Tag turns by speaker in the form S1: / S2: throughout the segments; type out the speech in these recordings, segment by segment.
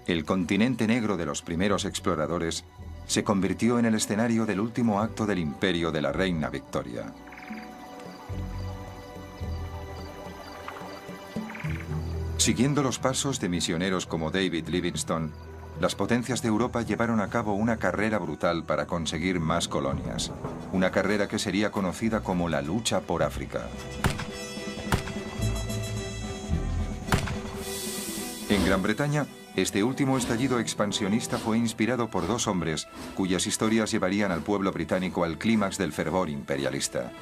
S1: El continente negro de los primeros exploradores se convirtió en el escenario del último acto del imperio de la reina Victoria. Siguiendo los pasos de misioneros como David Livingstone, las potencias de Europa llevaron a cabo una carrera brutal para conseguir más colonias. Una carrera que sería conocida como la lucha por África. En Gran Bretaña, este último estallido expansionista fue inspirado por dos hombres cuyas historias llevarían al pueblo británico al clímax del fervor imperialista.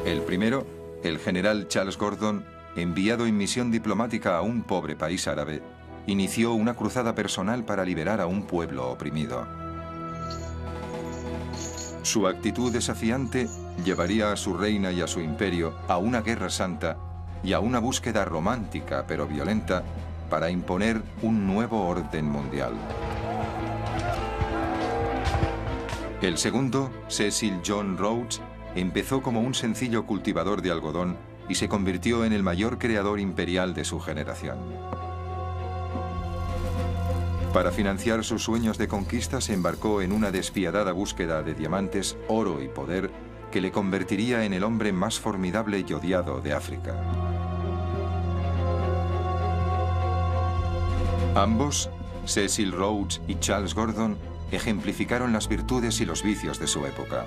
S1: El primero, el general Charles Gordon, enviado en misión diplomática a un pobre país árabe, inició una cruzada personal para liberar a un pueblo oprimido. Su actitud desafiante llevaría a su reina y a su imperio a una guerra santa y a una búsqueda romántica pero violenta para imponer un nuevo orden mundial. El segundo, Cecil John Rhodes, empezó como un sencillo cultivador de algodón y se convirtió en el mayor creador imperial de su generación. Para financiar sus sueños de conquista se embarcó en una despiadada búsqueda de diamantes, oro y poder que le convertiría en el hombre más formidable y odiado de África. Ambos, Cecil Rhodes y Charles Gordon, ejemplificaron las virtudes y los vicios de su época.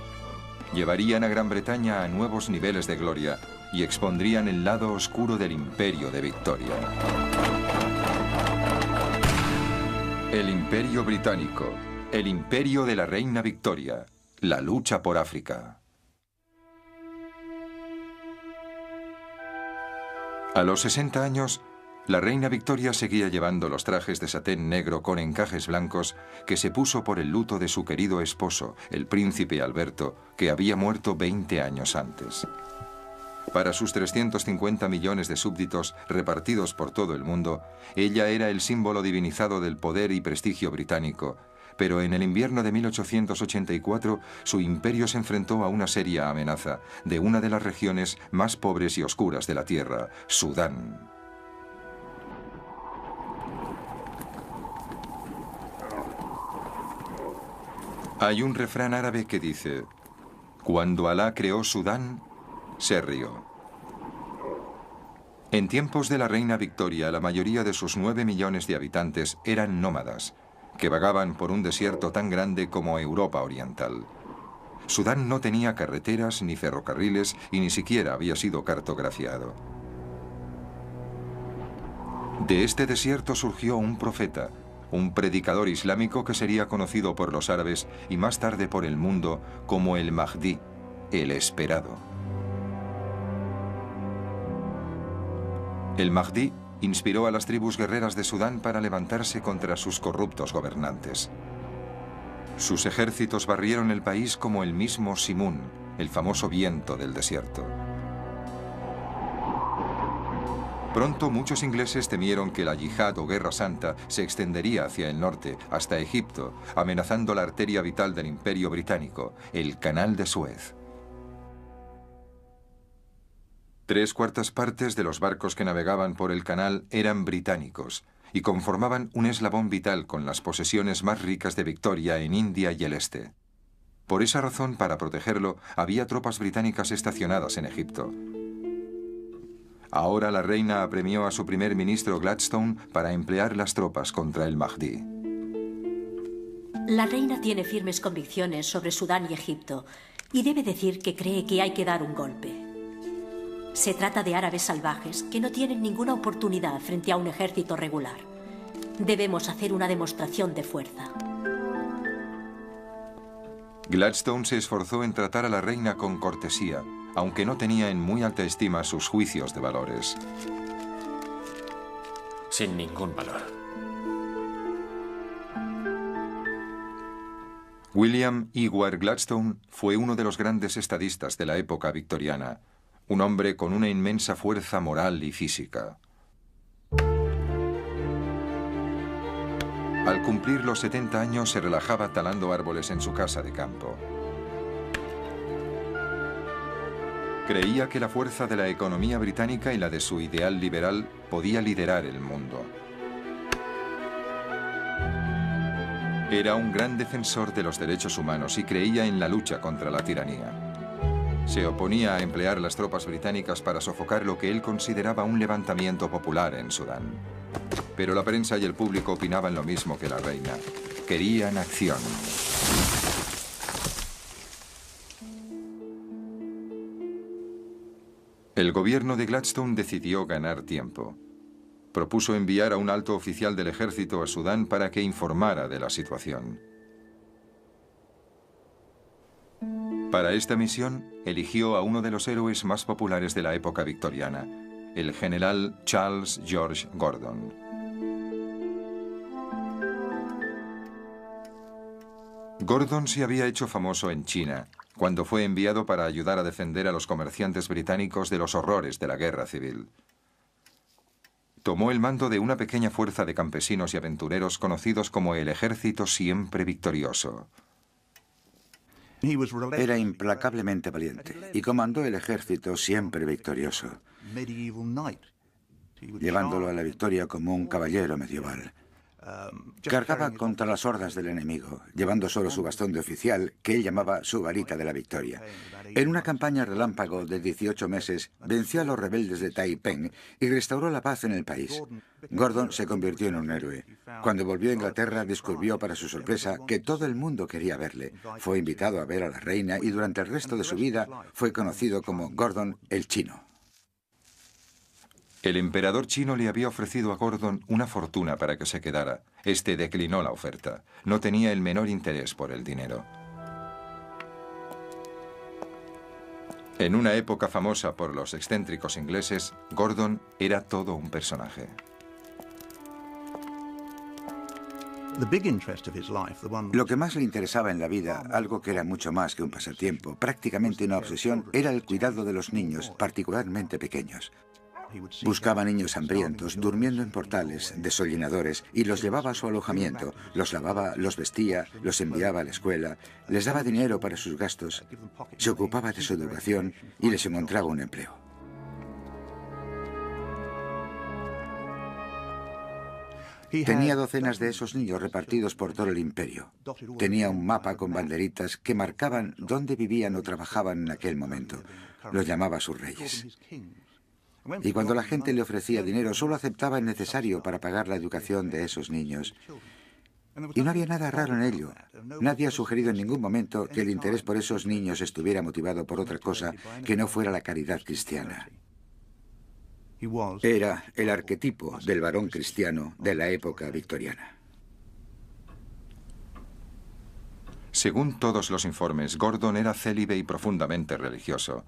S1: Llevarían a Gran Bretaña a nuevos niveles de gloria y expondrían el lado oscuro del imperio de Victoria. El Imperio Británico, el imperio de la reina Victoria, la lucha por África. A los 60 años, la reina Victoria seguía llevando los trajes de satén negro con encajes blancos que se puso por el luto de su querido esposo, el príncipe Alberto, que había muerto 20 años antes. Para sus 350 millones de súbditos repartidos por todo el mundo, ella era el símbolo divinizado del poder y prestigio británico, pero en el invierno de 1884 su imperio se enfrentó a una seria amenaza de una de las regiones más pobres y oscuras de la tierra, Sudán. Hay un refrán árabe que dice: cuando Alá creó Sudán, se rió. En tiempos de la reina Victoria, la mayoría de sus 9 millones de habitantes eran nómadas, que vagaban por un desierto tan grande como Europa Oriental. Sudán no tenía carreteras ni ferrocarriles y ni siquiera había sido cartografiado. De este desierto surgió un profeta, un predicador islámico que sería conocido por los árabes y más tarde por el mundo como el Mahdi, el esperado. El Mahdi inspiró a las tribus guerreras de Sudán para levantarse contra sus corruptos gobernantes. Sus ejércitos barrieron el país como el mismo Simún, el famoso viento del desierto. Pronto muchos ingleses temieron que la yihad o guerra santa se extendería hacia el norte, hasta Egipto, amenazando la arteria vital del Imperio Británico, el Canal de Suez. 3/4 partes de los barcos que navegaban por el canal eran británicos y conformaban un eslabón vital con las posesiones más ricas de Victoria en India y el este. Por esa razón, para protegerlo, había tropas británicas estacionadas en Egipto. Ahora la reina apremió a su primer ministro Gladstone para emplear las tropas contra el Mahdi.
S2: La reina tiene firmes convicciones sobre Sudán y Egipto y debe decir que cree que hay que dar un golpe. Se trata de árabes salvajes que no tienen ninguna oportunidad frente a un ejército regular. Debemos hacer una demostración de fuerza.
S1: Gladstone se esforzó en tratar a la reina con cortesía, aunque no tenía en muy alta estima sus juicios de valores.
S3: Sin ningún valor.
S1: William Ewart Gladstone fue uno de los grandes estadistas de la época victoriana, un hombre con una inmensa fuerza moral y física. Al cumplir los 70 años se relajaba talando árboles en su casa de campo. Creía que la fuerza de la economía británica y la de su ideal liberal podía liderar el mundo. Era un gran defensor de los derechos humanos y creía en la lucha contra la tiranía. Se oponía a emplear las tropas británicas para sofocar lo que él consideraba un levantamiento popular en Sudán. Pero la prensa y el público opinaban lo mismo que la reina. Querían acción. El gobierno de Gladstone decidió ganar tiempo. Propuso enviar a un alto oficial del ejército a Sudán para que informara de la situación. Para esta misión, eligió a uno de los héroes más populares de la época victoriana, el general Charles George Gordon. Gordon se había hecho famoso en China, cuando fue enviado para ayudar a defender a los comerciantes británicos de los horrores de la guerra civil. Tomó el mando de una pequeña fuerza de campesinos y aventureros conocidos como el Ejército Siempre Victorioso.
S3: Era implacablemente valiente y comandó el Ejército Siempre Victorioso, llevándolo a la victoria como un caballero medieval. Cargaba contra las hordas del enemigo, llevando solo su bastón de oficial, que él llamaba su varita de la victoria. En una campaña relámpago de 18 meses, venció a los rebeldes de Taiping y restauró la paz en el país. Gordon se convirtió en un héroe. Cuando volvió a Inglaterra, descubrió para su sorpresa que todo el mundo quería verle. Fue invitado a ver a la reina y durante el resto de su vida fue conocido como Gordon el Chino.
S1: El emperador chino le había ofrecido a Gordon una fortuna para que se quedara. Este declinó la oferta. No tenía el menor interés por el dinero. En una época famosa por los excéntricos ingleses, Gordon era todo un personaje.
S3: Lo que más le interesaba en la vida, algo que era mucho más que un pasatiempo, prácticamente una obsesión, era el cuidado de los niños, particularmente pequeños. Buscaba niños hambrientos, durmiendo en portales, desollinadores, y los llevaba a su alojamiento, los lavaba, los vestía, los enviaba a la escuela, les daba dinero para sus gastos, se ocupaba de su educación y les encontraba un empleo. Tenía docenas de esos niños repartidos por todo el imperio. Tenía un mapa con banderitas que marcaban dónde vivían o trabajaban en aquel momento. Los llamaba sus reyes. Y cuando la gente le ofrecía dinero, solo aceptaba el necesario para pagar la educación de esos niños. Y no había nada raro en ello. Nadie ha sugerido en ningún momento que el interés por esos niños estuviera motivado por otra cosa que no fuera la caridad cristiana. Era el arquetipo del varón cristiano de la época victoriana.
S1: Según todos los informes, Gordon era célibe y profundamente religioso.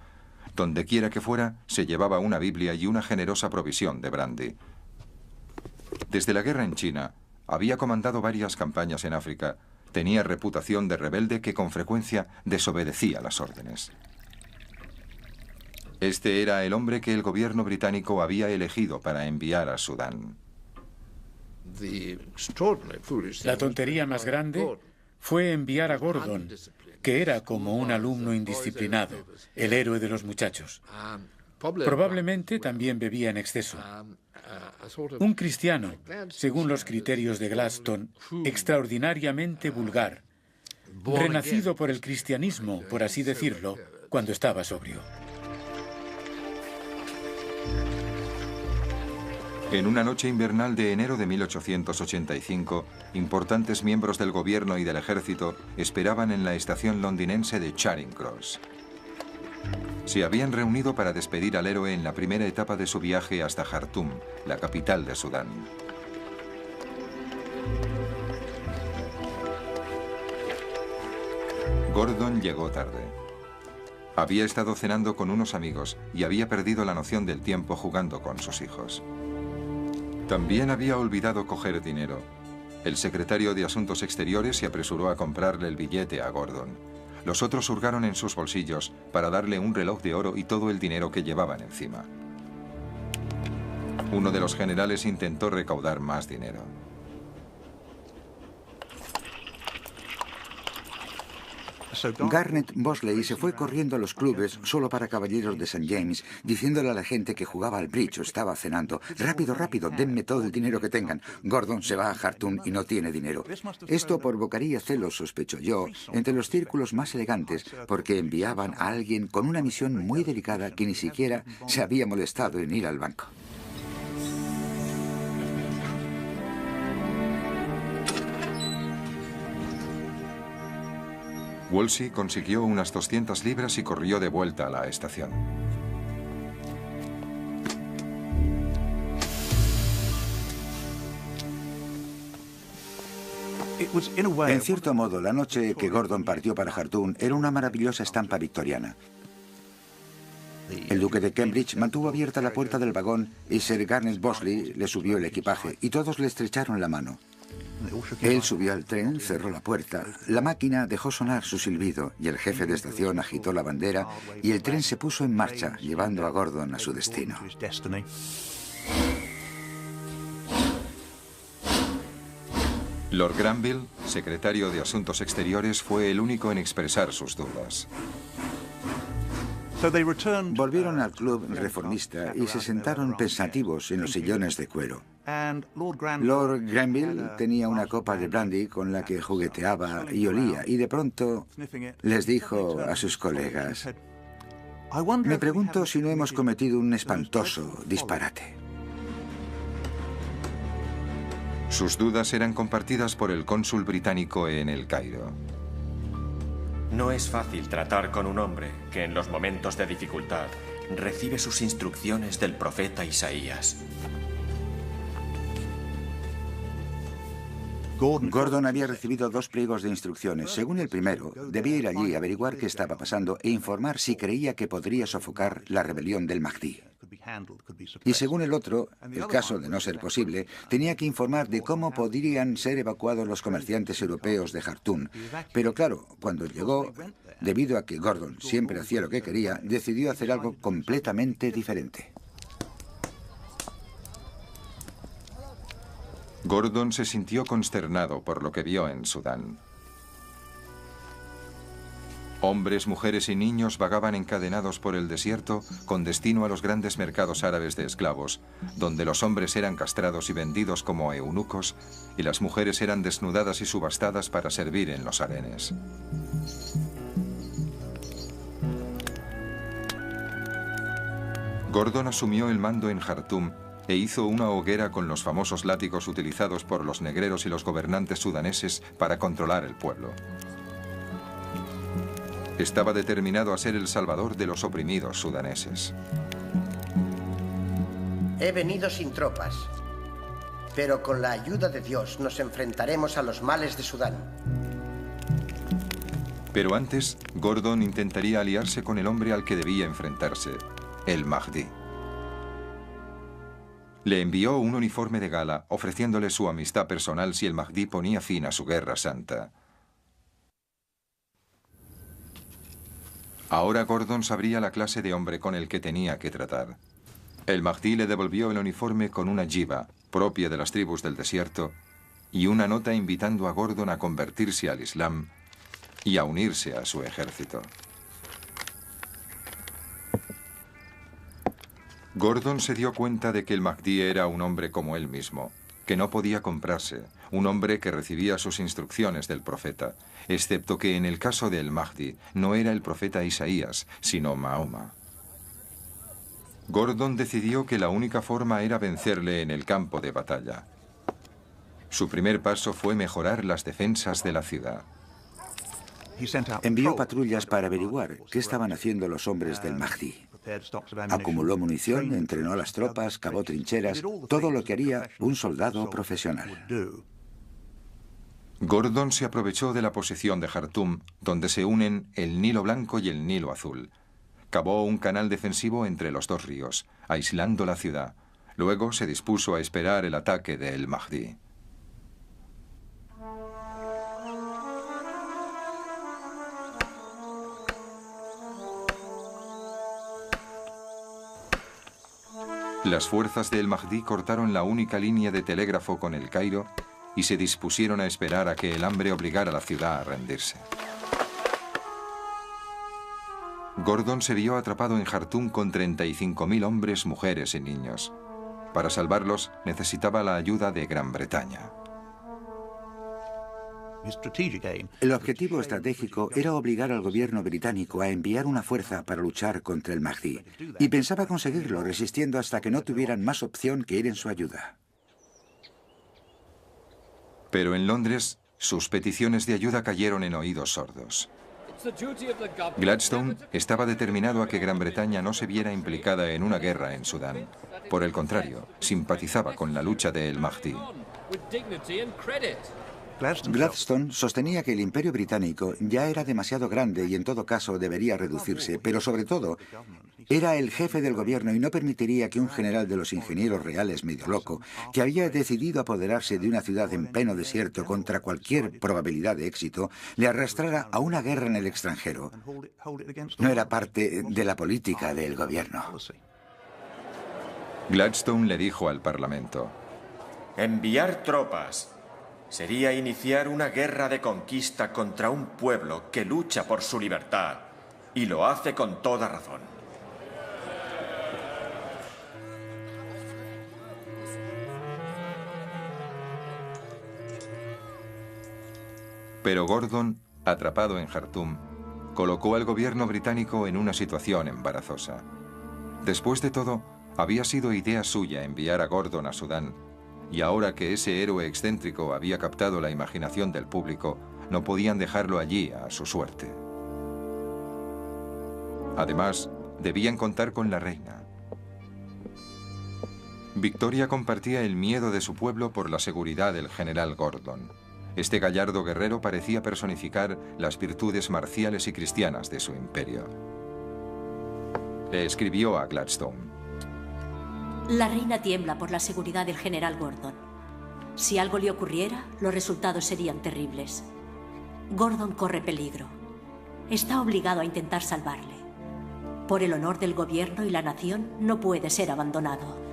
S1: Donde quiera que fuera, se llevaba una Biblia y una generosa provisión de brandy. Desde la guerra en China, había comandado varias campañas en África. Tenía reputación de rebelde que con frecuencia desobedecía las órdenes. Este era el hombre que el gobierno británico había elegido para enviar a Sudán.
S4: La tontería más grande fue enviar a Gordon, que era como un alumno indisciplinado, el héroe de los muchachos. Probablemente también bebía en exceso. Un cristiano, según los criterios de Gladstone, extraordinariamente vulgar, renacido por el cristianismo, por así decirlo, cuando estaba sobrio.
S1: En una noche invernal de enero de 1885, importantes miembros del gobierno y del ejército esperaban en la estación londinense de Charing Cross. Se habían reunido para despedir al héroe en la primera etapa de su viaje hasta Jartum, la capital de Sudán. Gordon llegó tarde. Había estado cenando con unos amigos y había perdido la noción del tiempo jugando con sus hijos. También había olvidado coger dinero. El secretario de Asuntos Exteriores se apresuró a comprarle el billete a Gordon. Los otros hurgaron en sus bolsillos para darle un reloj de oro y todo el dinero que llevaban encima. Uno de los generales intentó recaudar más dinero.
S3: Garnet Bosley se fue corriendo a los clubes solo para caballeros de St. James, diciéndole a la gente que jugaba al bridge o estaba cenando: rápido, rápido, denme todo el dinero que tengan. Gordon se va a Khartoum y no tiene dinero. Esto provocaría celos, sospecho yo, entre los círculos más elegantes, porque enviaban a alguien con una misión muy delicada que ni siquiera se había molestado en ir al banco.
S1: Wolsey consiguió unas 200 libras y corrió de vuelta a la estación.
S3: En cierto modo, la noche que Gordon partió para Khartoum era una maravillosa estampa victoriana. El duque de Cambridge mantuvo abierta la puerta del vagón y Sir Garnet Bosley le subió el equipaje y todos le estrecharon la mano. Él subió al tren, cerró la puerta, la máquina dejó sonar su silbido y el jefe de estación agitó la bandera y el tren se puso en marcha, llevando a Gordon a su destino.
S1: Lord Granville, secretario de Asuntos Exteriores, fue el único en expresar sus dudas.
S3: Volvieron al club reformista y se sentaron pensativos en los sillones de cuero. Lord Granville tenía una copa de brandy con la que jugueteaba y olía, y de pronto les dijo a sus colegas: me pregunto si no hemos cometido un espantoso disparate.
S1: Sus dudas eran compartidas por el cónsul británico en El Cairo.
S5: No es fácil tratar con un hombre que en los momentos de dificultad recibe sus instrucciones del profeta Isaías.
S3: Gordon había recibido 2 pliegos de instrucciones. Según el primero, debía ir allí, averiguar qué estaba pasando e informar si creía que podría sofocar la rebelión del Mahdi. Y según el otro, el caso de no ser posible, tenía que informar de cómo podrían ser evacuados los comerciantes europeos de Khartoum. Pero claro, cuando llegó, debido a que Gordon siempre hacía lo que quería, decidió hacer algo completamente diferente.
S1: Gordon se sintió consternado por lo que vio en Sudán. Hombres, mujeres y niños vagaban encadenados por el desierto con destino a los grandes mercados árabes de esclavos, donde los hombres eran castrados y vendidos como eunucos y las mujeres eran desnudadas y subastadas para servir en los harenes. Gordon asumió el mando en Khartoum e hizo una hoguera con los famosos látigos utilizados por los negreros y los gobernantes sudaneses para controlar el pueblo. Estaba determinado a ser el salvador de los oprimidos sudaneses.
S6: He venido sin tropas, pero con la ayuda de Dios nos enfrentaremos a los males de Sudán.
S1: Pero antes, Gordon intentaría aliarse con el hombre al que debía enfrentarse, el Mahdi. Le envió un uniforme de gala, ofreciéndole su amistad personal si el Mahdi ponía fin a su guerra santa. Ahora Gordon sabría la clase de hombre con el que tenía que tratar. El Mahdi le devolvió el uniforme con una jiba, propia de las tribus del desierto, y una nota invitando a Gordon a convertirse al Islam y a unirse a su ejército. Gordon se dio cuenta de que el Mahdi era un hombre como él mismo, que no podía comprarse, un hombre que recibía sus instrucciones del profeta, excepto que en el caso del Mahdi no era el profeta Isaías, sino Mahoma. Gordon decidió que la única forma era vencerle en el campo de batalla. Su primer paso fue mejorar las defensas de la ciudad.
S3: Envió patrullas para averiguar qué estaban haciendo los hombres del Mahdi. Acumuló munición, entrenó a las tropas, cavó trincheras, todo lo que haría un soldado profesional.
S1: Gordon se aprovechó de la posición de Khartoum, donde se unen el Nilo Blanco y el Nilo Azul. Cavó un canal defensivo entre los 2 ríos, aislando la ciudad. Luego se dispuso a esperar el ataque de el Mahdi. Las fuerzas de el Mahdi cortaron la única línea de telégrafo con el Cairo y se dispusieron a esperar a que el hambre obligara a la ciudad a rendirse. Gordon se vio atrapado en Jartum con 35.000 hombres, mujeres y niños. Para salvarlos necesitaba la ayuda de Gran Bretaña.
S3: El objetivo estratégico era obligar al gobierno británico a enviar una fuerza para luchar contra el Mahdi, y pensaba conseguirlo resistiendo hasta que no tuvieran más opción que ir en su ayuda.
S1: Pero en Londres, sus peticiones de ayuda cayeron en oídos sordos. Gladstone estaba determinado a que Gran Bretaña no se viera implicada en una guerra en Sudán. Por el contrario, simpatizaba con la lucha de el Mahdi.
S3: Gladstone sostenía que el imperio británico ya era demasiado grande y en todo caso debería reducirse, pero sobre todo era el jefe del gobierno y no permitiría que un general de los ingenieros reales medio loco, que había decidido apoderarse de una ciudad en pleno desierto contra cualquier probabilidad de éxito, le arrastrara a una guerra en el extranjero. No era parte de la política del gobierno.
S1: Gladstone le dijo al Parlamento:
S5: enviar tropas sería iniciar una guerra de conquista contra un pueblo que lucha por su libertad, y lo hace con toda razón.
S1: Pero Gordon, atrapado en Jartum, colocó al gobierno británico en una situación embarazosa. Después de todo, había sido idea suya enviar a Gordon a Sudán, y ahora que ese héroe excéntrico había captado la imaginación del público, no podían dejarlo allí a su suerte. Además, debían contar con la reina. Victoria compartía el miedo de su pueblo por la seguridad del general Gordon. Este gallardo guerrero parecía personificar las virtudes marciales y cristianas de su imperio. Le escribió a Gladstone:
S2: la reina tiembla por la seguridad del general Gordon. Si algo le ocurriera, los resultados serían terribles. Gordon corre peligro. Está obligado a intentar salvarle. Por el honor del gobierno y la nación, no puede ser abandonado.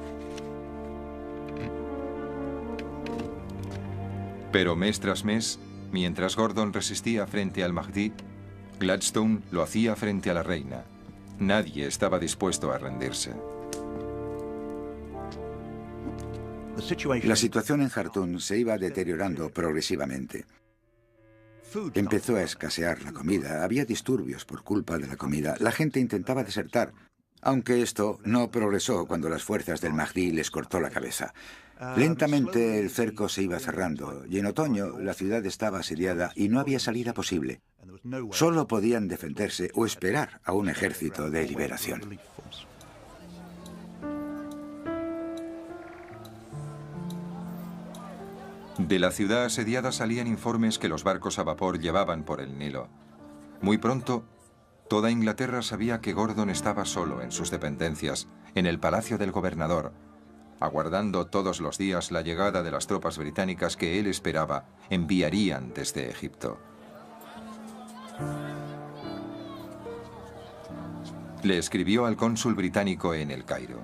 S1: Pero mes tras mes, mientras Gordon resistía frente al Mahdi, Gladstone lo hacía frente a la reina. Nadie estaba dispuesto a rendirse.
S3: La situación en Jartum se iba deteriorando progresivamente. Empezó a escasear la comida, había disturbios por culpa de la comida, la gente intentaba desertar, aunque esto no progresó cuando las fuerzas del Mahdi les cortó la cabeza. Lentamente el cerco se iba cerrando y en otoño la ciudad estaba asediada y no había salida posible. Solo podían defenderse o esperar a un ejército de liberación.
S1: De la ciudad asediada salían informes que los barcos a vapor llevaban por el Nilo. Muy pronto, toda Inglaterra sabía que Gordon estaba solo en sus dependencias, en el palacio del gobernador, aguardando todos los días la llegada de las tropas británicas que él esperaba enviarían desde Egipto. Le escribió al cónsul británico en El Cairo: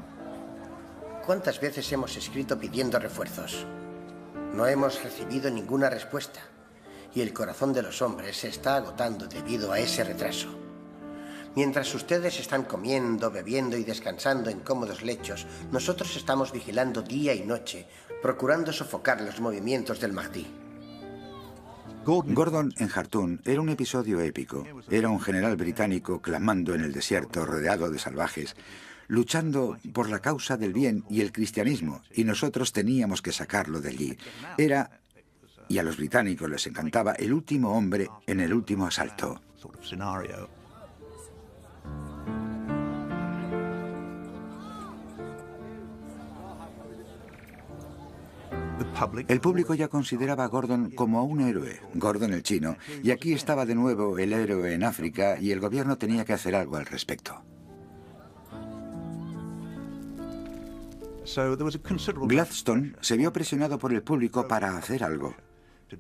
S6: ¿cuántas veces hemos escrito pidiendo refuerzos? No hemos recibido ninguna respuesta, y el corazón de los hombres se está agotando debido a ese retraso. Mientras ustedes están comiendo, bebiendo y descansando en cómodos lechos, nosotros estamos vigilando día y noche, procurando sofocar los movimientos del Mahdi.
S3: Gordon en Jartum era un episodio épico. Era un general británico clamando en el desierto, rodeado de salvajes, luchando por la causa del bien y el cristianismo, y nosotros teníamos que sacarlo de allí. Era, y a los británicos les encantaba, el último hombre en el último asalto. El público ya consideraba a Gordon como un héroe, Gordon el chino, y aquí estaba de nuevo el héroe en África y el gobierno tenía que hacer algo al respecto. Gladstone se vio presionado por el público para hacer algo,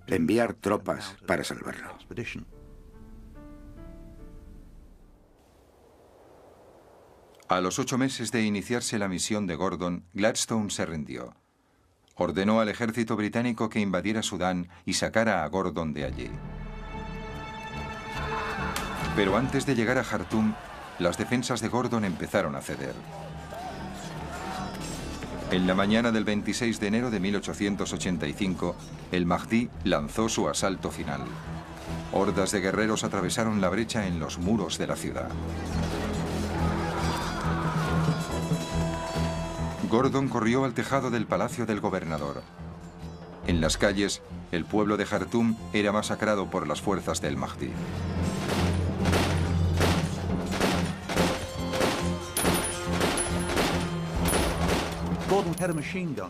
S3: enviar tropas para salvarlo.
S1: A los 8 meses de iniciarse la misión de Gordon, Gladstone se rindió. Ordenó al ejército británico que invadiera Sudán y sacara a Gordon de allí. Pero antes de llegar a Jartum, las defensas de Gordon empezaron a ceder. En la mañana del 26 de enero de 1885, el Mahdi lanzó su asalto final. Hordas de guerreros atravesaron la brecha en los muros de la ciudad. Gordon corrió al tejado del palacio del gobernador. En las calles, el pueblo de Jartum era masacrado por las fuerzas del Mahdi.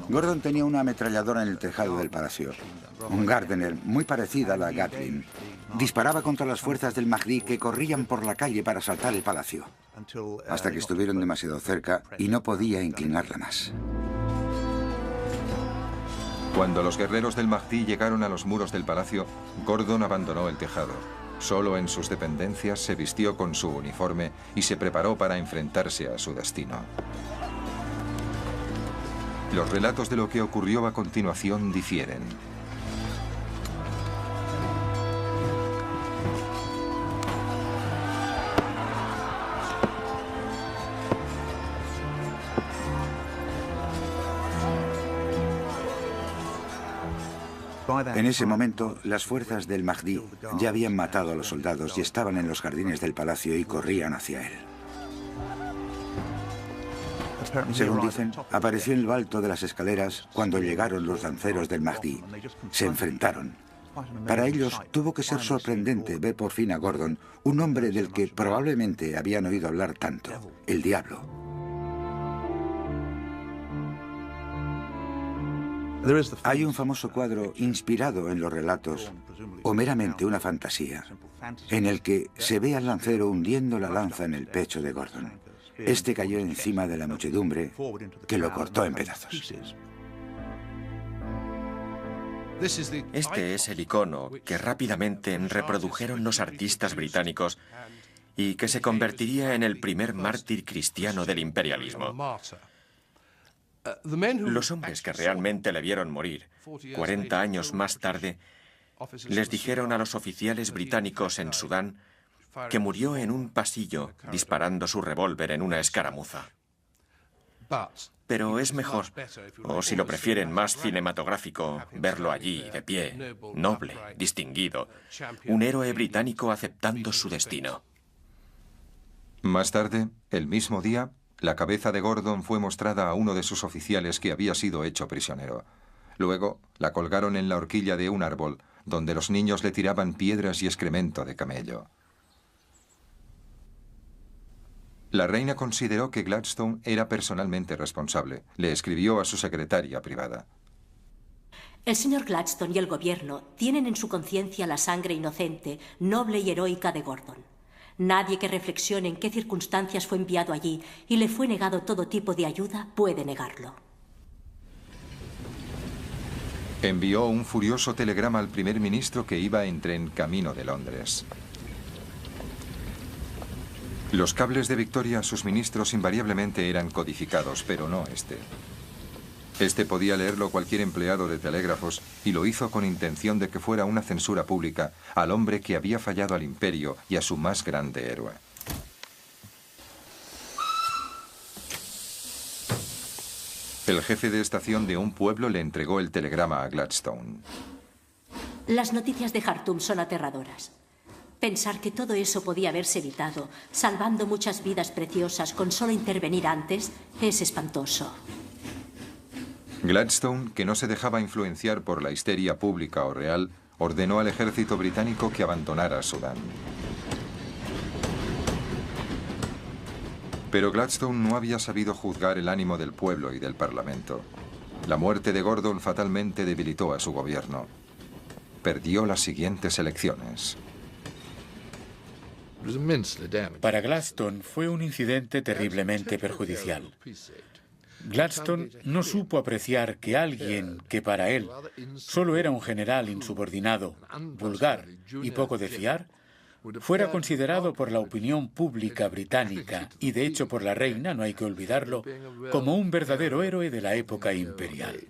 S3: Gordon tenía una ametralladora en el tejado del palacio, un Gardner muy parecida a la Gatling. Disparaba contra las fuerzas del Mahdi que corrían por la calle para asaltar el palacio, hasta que estuvieron demasiado cerca y no podía inclinarla más.
S1: Cuando los guerreros del Mahdi llegaron a los muros del palacio, Gordon abandonó el tejado. Solo en sus dependencias se vistió con su uniforme y se preparó para enfrentarse a su destino. Los relatos de lo que ocurrió a continuación difieren.
S3: En ese momento, las fuerzas del Mahdi ya habían matado a los soldados y estaban en los jardines del palacio y corrían hacia él. Según dicen, apareció en lo alto de las escaleras cuando llegaron los lanceros del Mahdi. Se enfrentaron. Para ellos tuvo que ser sorprendente ver por fin a Gordon, un hombre del que probablemente habían oído hablar tanto, el Diablo. Hay un famoso cuadro inspirado en los relatos, o meramente una fantasía, en el que se ve al lancero hundiendo la lanza en el pecho de Gordon. Este cayó encima de la muchedumbre, que lo cortó en pedazos.
S5: Este es el icono que rápidamente reprodujeron los artistas británicos y que se convertiría en el primer mártir cristiano del imperialismo. Los hombres que realmente le vieron morir, 40 años más tarde, les dijeron a los oficiales británicos en Sudán que murió en un pasillo disparando su revólver en una escaramuza. Pero es mejor, o si lo prefieren más cinematográfico, verlo allí, de pie, noble, distinguido, un héroe británico aceptando su destino.
S1: Más tarde, el mismo día, la cabeza de Gordon fue mostrada a uno de sus oficiales que había sido hecho prisionero. Luego, la colgaron en la horquilla de un árbol, donde los niños le tiraban piedras y excremento de camello. La reina consideró que Gladstone era personalmente responsable. Le escribió a su secretaria privada.
S2: El señor Gladstone y el gobierno tienen en su conciencia la sangre inocente, noble y heroica de Gordon. Nadie que reflexione en qué circunstancias fue enviado allí y le fue negado todo tipo de ayuda puede negarlo.
S1: Envió un furioso telegrama al primer ministro que iba en tren camino de Londres. Los cables de Victoria a sus ministros invariablemente eran codificados, pero no este. Este podía leerlo cualquier empleado de telégrafos y lo hizo con intención de que fuera una censura pública al hombre que había fallado al imperio y a su más grande héroe. El jefe de estación de un pueblo le entregó el telegrama a Gladstone.
S2: Las noticias de Jartum son aterradoras. Pensar que todo eso podía haberse evitado, salvando muchas vidas preciosas con solo intervenir antes, es espantoso.
S1: Gladstone, que no se dejaba influenciar por la histeria pública o real, ordenó al ejército británico que abandonara Sudán. Pero Gladstone no había sabido juzgar el ánimo del pueblo y del Parlamento. La muerte de Gordon fatalmente debilitó a su gobierno. Perdió las siguientes elecciones.
S4: Para Gladstone fue un incidente terriblemente perjudicial. Gladstone no supo apreciar que alguien que para él solo era un general insubordinado, vulgar y poco de fiar, fuera considerado por la opinión pública británica y de hecho por la reina, no hay que olvidarlo, como un verdadero héroe de la época imperial.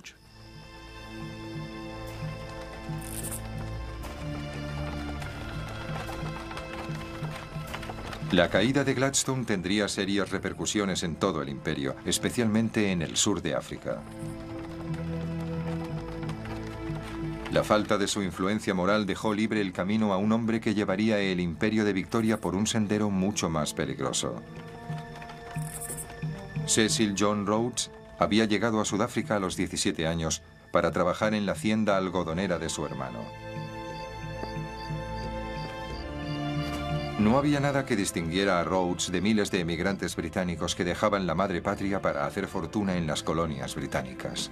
S1: La caída de Gladstone tendría serias repercusiones en todo el imperio, especialmente en el sur de África. La falta de su influencia moral dejó libre el camino a un hombre que llevaría el imperio de Victoria por un sendero mucho más peligroso. Cecil John Rhodes había llegado a Sudáfrica a los 17 años para trabajar en la hacienda algodonera de su hermano. No había nada que distinguiera a Rhodes de miles de emigrantes británicos que dejaban la madre patria para hacer fortuna en las colonias británicas.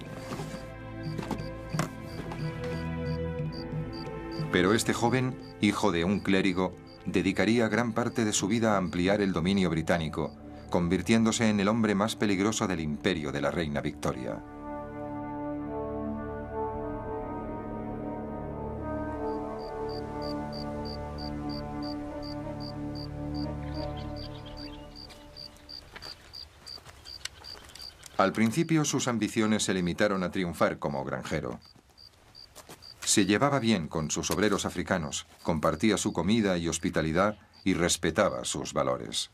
S1: Pero este joven, hijo de un clérigo, dedicaría gran parte de su vida a ampliar el dominio británico, convirtiéndose en el hombre más peligroso del imperio de la reina Victoria. Al principio sus ambiciones se limitaron a triunfar como granjero. Se llevaba bien con sus obreros africanos, compartía su comida y hospitalidad y respetaba sus valores.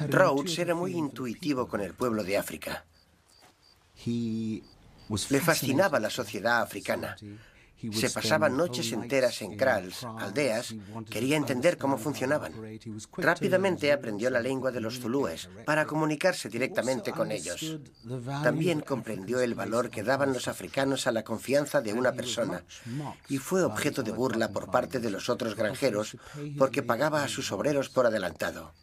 S6: Rhodes era muy intuitivo con el pueblo de África. Le fascinaba la sociedad africana. Se pasaba noches enteras en kraals, aldeas, quería entender cómo funcionaban. Rápidamente aprendió la lengua de los zulúes para comunicarse directamente con ellos. También comprendió el valor que daban los africanos a la confianza de una persona y fue objeto de burla por parte de los otros granjeros porque pagaba a sus obreros por adelantado.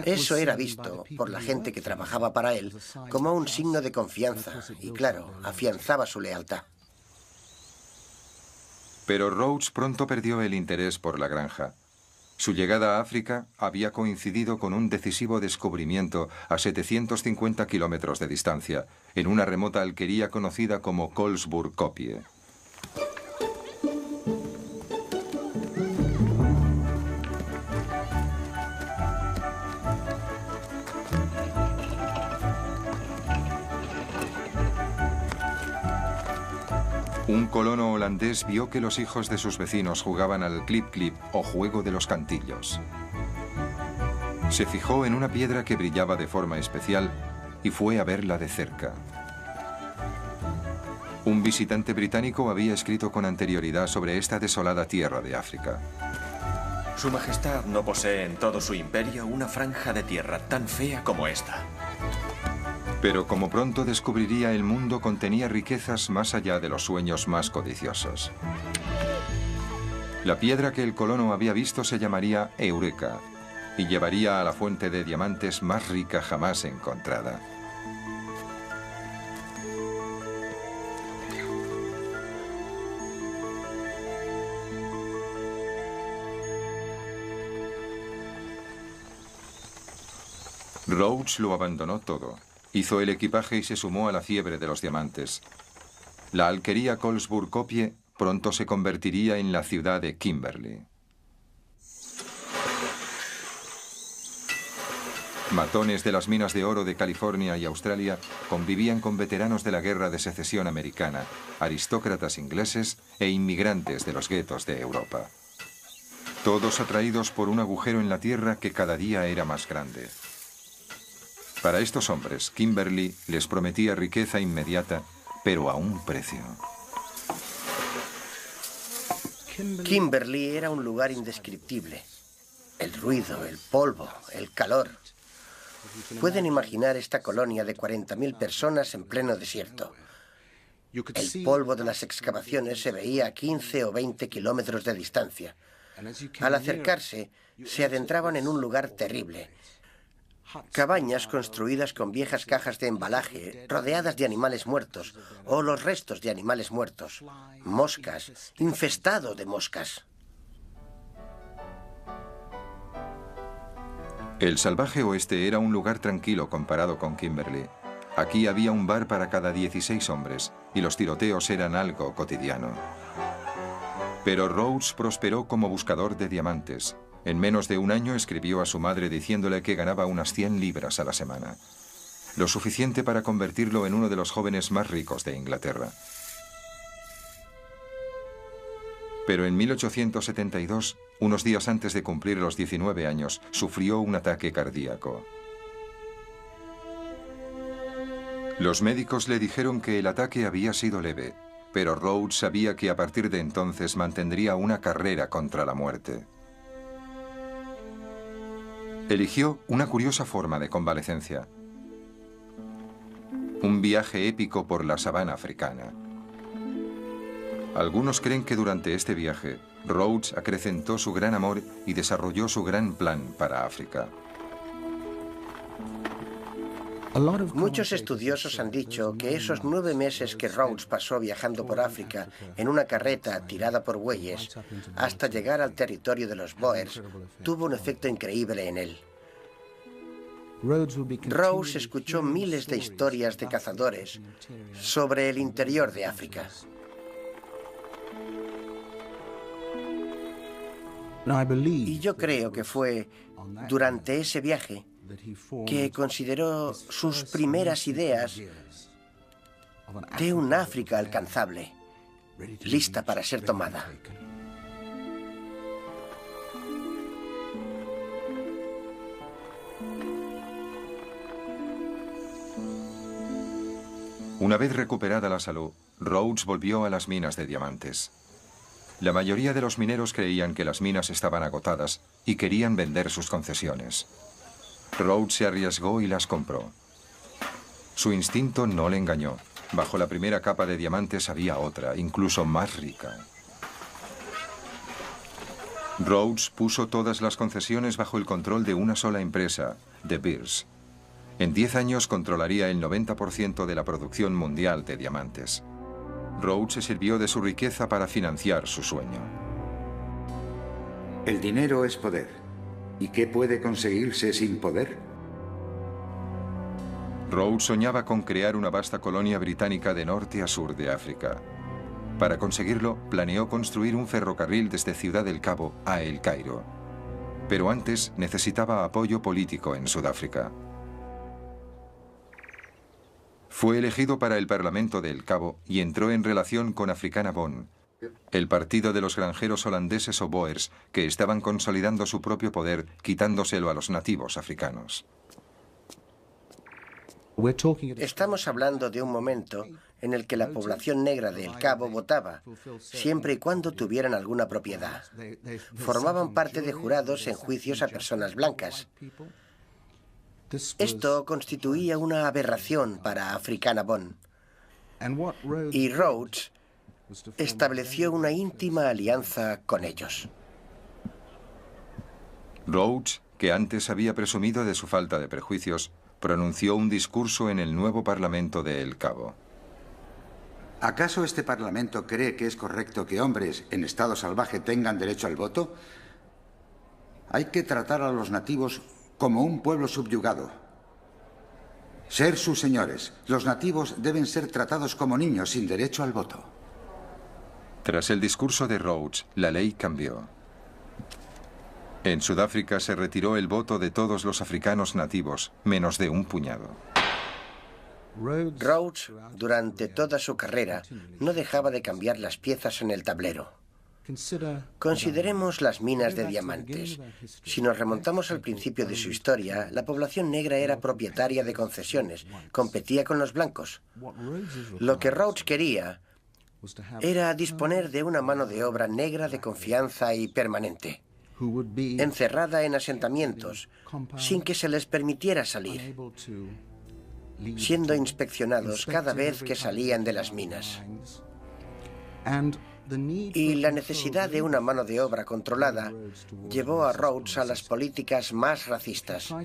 S6: Eso era visto por la gente que trabajaba para él como un signo de confianza y, claro, afianzaba su lealtad.
S1: Pero Rhodes pronto perdió el interés por la granja. Su llegada a África había coincidido con un decisivo descubrimiento a 750 kilómetros de distancia, en una remota alquería conocida como Colesburg-Kopje. Un colono holandés vio que los hijos de sus vecinos jugaban al clip-clip o juego de los cantillos. Se fijó en una piedra que brillaba de forma especial y fue a verla de cerca. Un visitante británico había escrito con anterioridad sobre esta desolada tierra de África.
S5: Su Majestad no posee en todo su imperio una franja de tierra tan fea como esta.
S1: Pero como pronto descubriría, el mundo contenía riquezas más allá de los sueños más codiciosos. La piedra que el colono había visto se llamaría Eureka y llevaría a la fuente de diamantes más rica jamás encontrada. Rhodes lo abandonó todo. Hizo el equipaje y se sumó a la fiebre de los diamantes. La alquería Colesburg-Kopje pronto se convertiría en la ciudad de Kimberley. Matones de las minas de oro de California y Australia convivían con veteranos de la Guerra de Secesión Americana, aristócratas ingleses e inmigrantes de los guetos de Europa. Todos atraídos por un agujero en la tierra que cada día era más grande. Para estos hombres, Kimberley les prometía riqueza inmediata, pero a un precio.
S6: Kimberley era un lugar indescriptible. El ruido, el polvo, el calor. Pueden imaginar esta colonia de 40.000 personas en pleno desierto. El polvo de las excavaciones se veía a 15 o 20 kilómetros de distancia. Al acercarse, se adentraban en un lugar terrible. Cabañas construidas con viejas cajas de embalaje, rodeadas de animales muertos, o los restos de animales muertos. Moscas, infestado de moscas.
S1: El salvaje oeste era un lugar tranquilo comparado con Kimberley. Aquí había un bar para cada 16 hombres, y los tiroteos eran algo cotidiano. Pero Rhodes prosperó como buscador de diamantes. En menos de un año escribió a su madre diciéndole que ganaba unas 100 libras a la semana, lo suficiente para convertirlo en uno de los jóvenes más ricos de Inglaterra. Pero en 1872, unos días antes de cumplir los 19 años, sufrió un ataque cardíaco. Los médicos le dijeron que el ataque había sido leve, pero Rhodes sabía que a partir de entonces mantendría una carrera contra la muerte. Eligió una curiosa forma de convalecencia: un viaje épico por la sabana africana. Algunos creen que durante este viaje, Rhodes acrecentó su gran amor y desarrolló su gran plan para África.
S6: Muchos estudiosos han dicho que esos 9 meses que Rhodes pasó viajando por África en una carreta tirada por bueyes hasta llegar al territorio de los Boers tuvo un efecto increíble en él. Rhodes escuchó miles de historias de cazadores sobre el interior de África. Y yo creo que fue durante ese viaje que consideró sus primeras ideas de un África alcanzable, lista para ser tomada.
S1: Una vez recuperada la salud, Rhodes volvió a las minas de diamantes. La mayoría de los mineros creían que las minas estaban agotadas y querían vender sus concesiones. Rhodes se arriesgó y las compró. Su instinto no le engañó. Bajo la primera capa de diamantes había otra, incluso más rica. Rhodes puso todas las concesiones bajo el control de una sola empresa, De Beers. En 10 años controlaría el 90% de la producción mundial de diamantes. Rhodes se sirvió de su riqueza para financiar su sueño.
S3: El dinero es poder. ¿Y qué puede conseguirse sin poder?
S1: Rhodes soñaba con crear una vasta colonia británica de norte a sur de África. Para conseguirlo, planeó construir un ferrocarril desde Ciudad del Cabo a El Cairo. Pero antes necesitaba apoyo político en Sudáfrica. Fue elegido para el Parlamento de El Cabo y entró en relación con Africana Bond, el partido de los granjeros holandeses o Boers que estaban consolidando su propio poder quitándoselo a los nativos africanos.
S6: Estamos hablando de un momento en el que la población negra de El Cabo votaba, siempre y cuando tuvieran alguna propiedad. Formaban parte de jurados en juicios a personas blancas. Esto constituía una aberración para Africana Bond. Y Rhodes estableció una íntima alianza con ellos.
S1: Rhodes, que antes había presumido de su falta de prejuicios, pronunció un discurso en el nuevo Parlamento de El Cabo.
S3: ¿Acaso este Parlamento cree que es correcto que hombres en estado salvaje tengan derecho al voto? Hay que tratar a los nativos como un pueblo subyugado. Ser sus señores. Los nativos deben ser tratados como niños sin derecho al voto.
S1: Tras el discurso de Rhodes, la ley cambió. En Sudáfrica se retiró el voto de todos los africanos nativos, menos de un puñado.
S6: Rhodes, durante toda su carrera, no dejaba de cambiar las piezas en el tablero. Consideremos las minas de diamantes. Si nos remontamos al principio de su historia, la población negra era propietaria de concesiones, competía con los blancos. Lo que Rhodes quería era disponer de una mano de obra negra de confianza y permanente, encerrada en asentamientos, sin que se les permitiera salir, siendo inspeccionados cada vez que salían de las minas. Y la necesidad de una mano de obra controlada llevó a Rhodes a las políticas más racistas.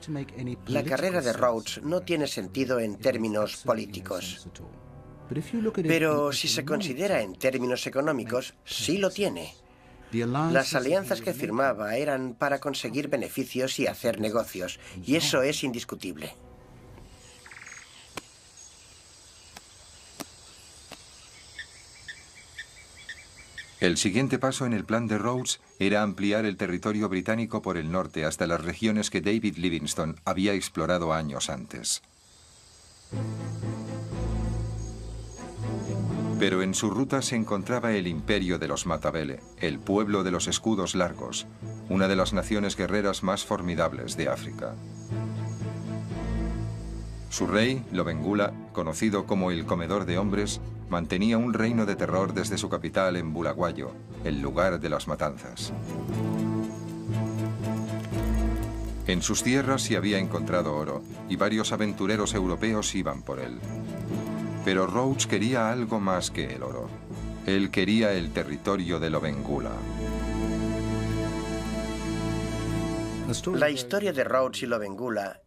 S6: La carrera de Rhodes no tiene sentido en términos políticos. Pero si se considera en términos económicos, sí lo tiene. Las alianzas que firmaba eran para conseguir beneficios y hacer negocios, y eso es indiscutible.
S1: El siguiente paso en el plan de Rhodes era ampliar el territorio británico por el norte hasta las regiones que David Livingstone había explorado años antes. Pero en su ruta se encontraba el imperio de los Matabele, el pueblo de los escudos largos, una de las naciones guerreras más formidables de África. Su rey, Lobengula, conocido como el comedor de hombres, mantenía un reino de terror desde su capital en Bulawayo, el lugar de las matanzas. En sus tierras se había encontrado oro y varios aventureros europeos iban por él. Pero Rhodes quería algo más que el oro. Él quería el territorio de Lobengula.
S6: La historia de Rhodes y Lobengula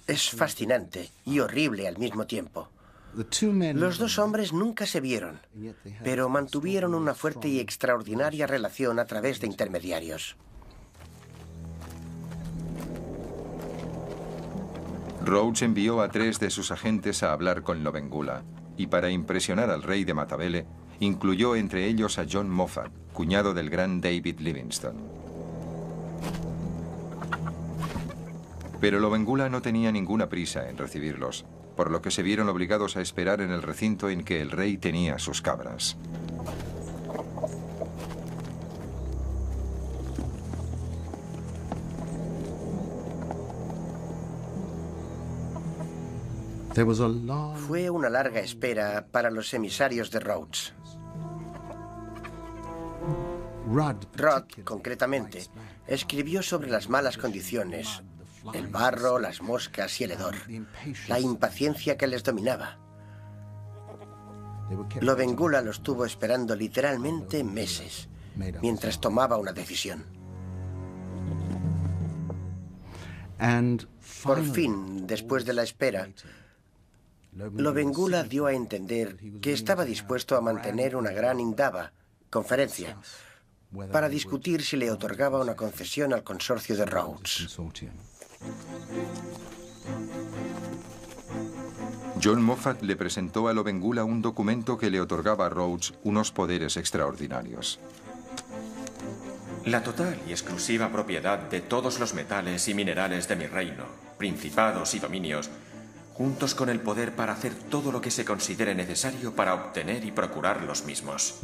S6: es fascinante y horrible al mismo tiempo. Los dos hombres nunca se vieron, pero mantuvieron una fuerte y extraordinaria relación a través de intermediarios.
S1: Rhodes envió a 3 de sus agentes a hablar con Lobengula, y para impresionar al rey de Matabele, incluyó entre ellos a John Moffat, cuñado del gran David Livingstone. Pero Lobengula no tenía ninguna prisa en recibirlos, por lo que se vieron obligados a esperar en el recinto en que el rey tenía sus cabras.
S6: Fue una larga espera para los emisarios de Rhodes. Rod, concretamente, escribió sobre las malas condiciones, el barro, las moscas y el hedor, la impaciencia que les dominaba. Lobengula los tuvo esperando literalmente meses, mientras tomaba una decisión. Por fin, después de la espera, Lobengula dio a entender que estaba dispuesto a mantener una gran indaba, conferencia, para discutir si le otorgaba una concesión al consorcio de Rhodes.
S1: John Moffat le presentó a Lobengula un documento que le otorgaba a Rhodes unos poderes extraordinarios.
S5: La total y exclusiva propiedad de todos los metales y minerales de mi reino, principados y dominios, juntos con el poder para hacer todo lo que se considere necesario para obtener y procurar los mismos.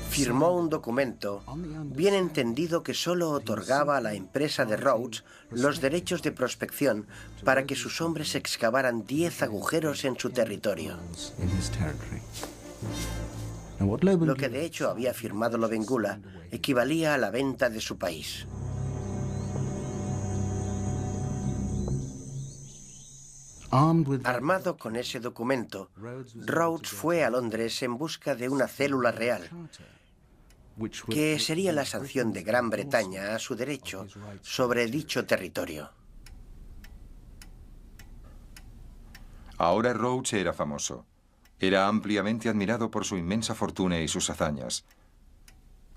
S6: Firmó un documento bien entendido que solo otorgaba a la empresa de Rhodes los derechos de prospección para que sus hombres excavaran 10 agujeros en su territorio. Lo que de hecho había firmado Lobengula equivalía a la venta de su país. Armado con ese documento, Rhodes fue a Londres en busca de una célula real, que sería la sanción de Gran Bretaña a su derecho sobre dicho territorio.
S1: Ahora Rhodes era famoso. Era ampliamente admirado por su inmensa fortuna y sus hazañas.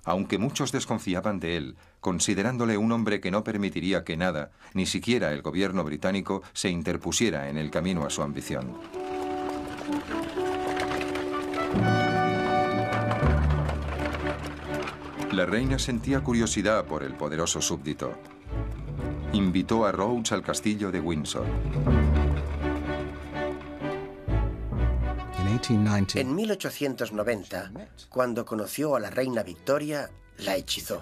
S1: Aunque muchos desconfiaban de él, considerándole un hombre que no permitiría que nada, ni siquiera el gobierno británico, se interpusiera en el camino a su ambición. La reina sentía curiosidad por el poderoso súbdito. Invitó a Rhodes al castillo de Windsor.
S6: En 1890, cuando conoció a la reina Victoria, la hechizó.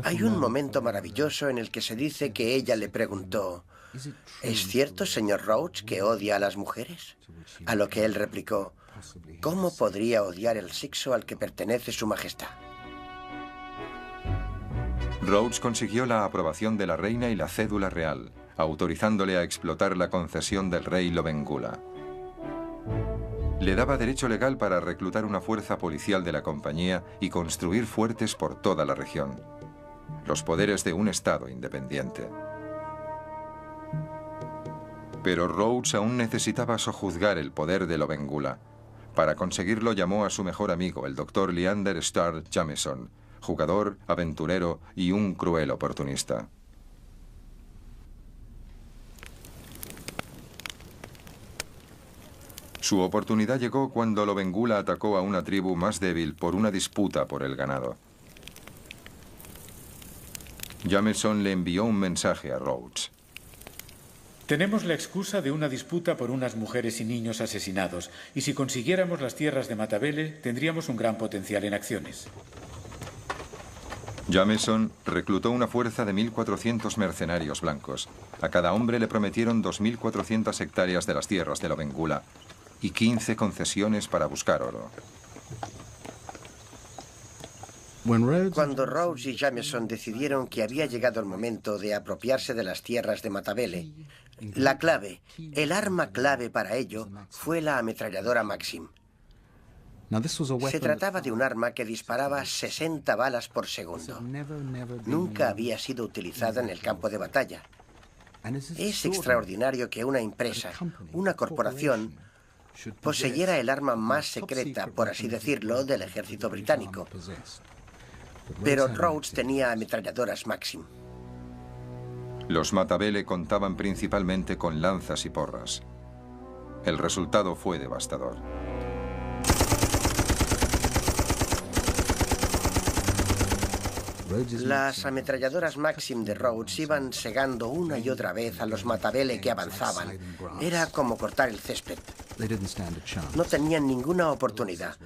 S6: Hay un momento maravilloso en el que se dice que ella le preguntó: ¿es cierto, señor Rhodes, que odia a las mujeres? A lo que él replicó: ¿cómo podría odiar el sexo al que pertenece su majestad?
S1: Rhodes consiguió la aprobación de la reina y la cédula real, autorizándole a explotar la concesión del rey Lobengula. Le daba derecho legal para reclutar una fuerza policial de la compañía y construir fuertes por toda la región. Los poderes de un estado independiente. Pero Rhodes aún necesitaba sojuzgar el poder de Lobengula. Para conseguirlo llamó a su mejor amigo, el doctor Leander Starr Jameson, jugador, aventurero y un cruel oportunista. Su oportunidad llegó cuando Lobengula atacó a una tribu más débil por una disputa por el ganado. Jameson le envió un mensaje a Rhodes.
S4: Tenemos la excusa de una disputa por unas mujeres y niños asesinados, y si consiguiéramos las tierras de Matabele, tendríamos un gran potencial en acciones.
S1: Jameson reclutó una fuerza de 1.400 mercenarios blancos. A cada hombre le prometieron 2.400 hectáreas de las tierras de Lobengula y 15 concesiones para buscar oro.
S6: Cuando Rhodes y Jameson decidieron que había llegado el momento de apropiarse de las tierras de Matabele, la clave, el arma clave para ello, fue la ametralladora Maxim. Se trataba de un arma que disparaba 60 balas por segundo. Nunca había sido utilizada en el campo de batalla. Es extraordinario que una empresa, una corporación, poseyera el arma más secreta, por así decirlo, del ejército británico. Pero Rhodes tenía ametralladoras Maxim.
S1: Los Matabele contaban principalmente con lanzas y porras. El resultado fue devastador.
S6: Las ametralladoras Maxim de Rhodes iban segando una y otra vez a los Matabele que avanzaban. Era como cortar el césped. No tenían ninguna oportunidad.